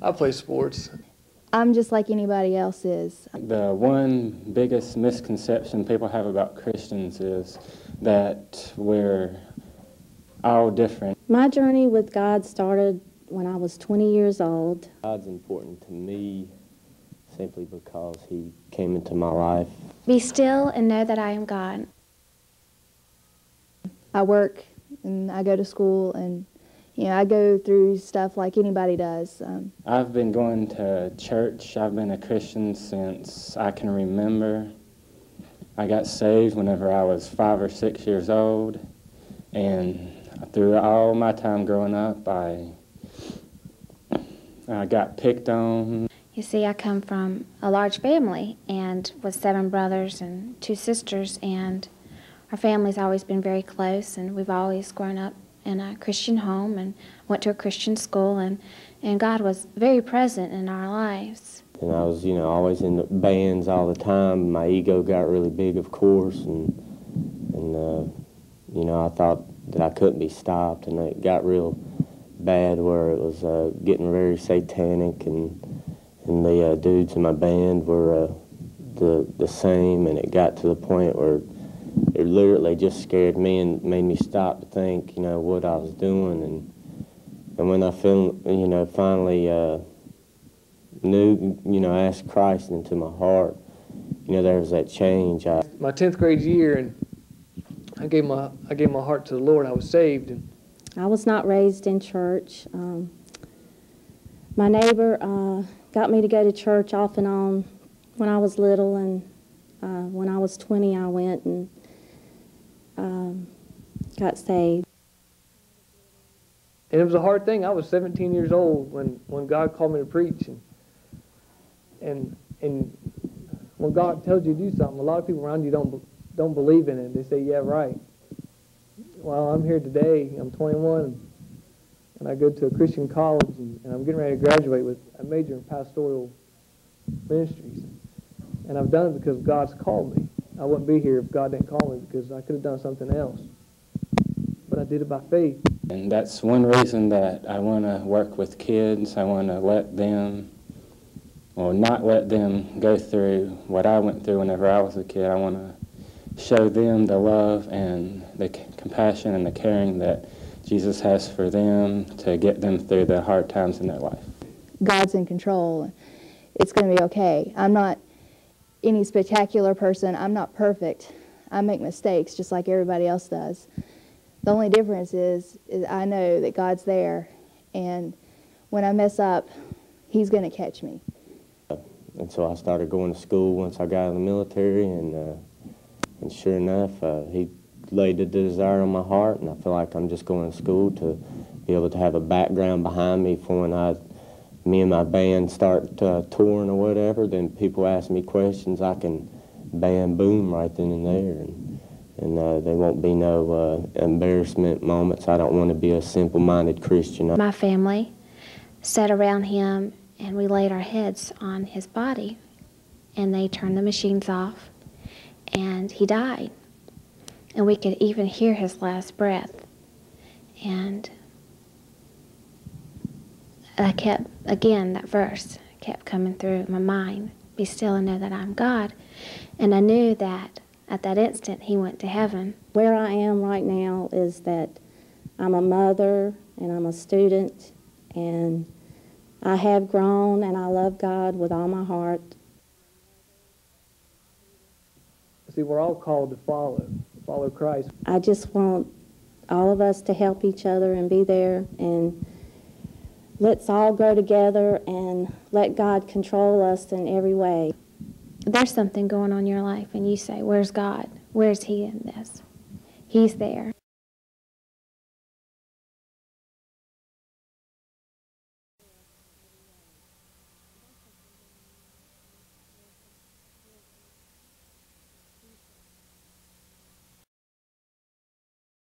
I play sports. I'm just like anybody else is. The one biggest misconception people have about Christians is that we're all different. My journey with God started when I was 20 years old. God's important to me simply because He came into my life. Be still and know that I am God. I work and I go to school, and I go through stuff like anybody does. I've been going to church. I've been a Christian since I can remember. I got saved whenever I was 5 or 6 years old, and through all my time growing up, I got picked on. You see, I come from a large family and with 7 brothers and 2 sisters, and our family's always been very close, and we've always grown up in a Christian home and went to a Christian school, and God was very present in our lives. And I was, always in the bands all the time. My ego got really big, of course, and I thought that I couldn't be stopped, and it got real bad where it was getting very satanic, and the dudes in my band were the same, and it got to the point where it literally just scared me and made me stop to think, what I was doing. And when I finally asked Christ into my heart, there was that change. My 10th grade year, and I gave my heart to the Lord. I was saved. And I was not raised in church. My neighbor got me to go to church off and on when I was little, and when I was 20, I went and got saved. And it was a hard thing. I was 17 years old when God called me to preach. And when God tells you to do something, a lot of people around you don't believe in it. They say, yeah, right. Well, I'm here today. I'm 21, and I go to a Christian college, and I'm getting ready to graduate with a major in pastoral ministries. And I've done it because God's called me. I wouldn't be here if God didn't call me, because I could have done something else. But I did it by faith. And that's one reason that I want to work with kids. I want to not let them go through what I went through whenever I was a kid. I want to show them the love and the compassion and the caring that Jesus has for them to get them through the hard times in their life. God's in control. It's going to be okay. I'm not any spectacular person. I'm not perfect. I make mistakes just like everybody else does. The only difference is I know that God's there, and when I mess up, He's going to catch me. And so I started going to school once I got out of the military, and sure enough, He laid the desire on my heart, and I feel like I'm just going to school to be able to have a background behind me for when me and my band start touring or whatever. Then people ask me questions, I can bam, boom right then and there, and there won't be no embarrassment moments. I don't want to be a simple-minded Christian. My family sat around him, and we laid our heads on his body, and they turned the machines off, and he died. And we could even hear his last breath. And I kept, again, that verse kept coming through my mind. Be still and know that I'm God. And I knew that at that instant he went to heaven. Where I am right now is that I'm a mother and I'm a student, and I have grown, and I love God with all my heart. See, we're all called to follow Christ. I just want all of us to help each other and be there, and let's all grow together and let God control us in every way. There's something going on in your life, and you say, where's God? Where's He in this? He's there.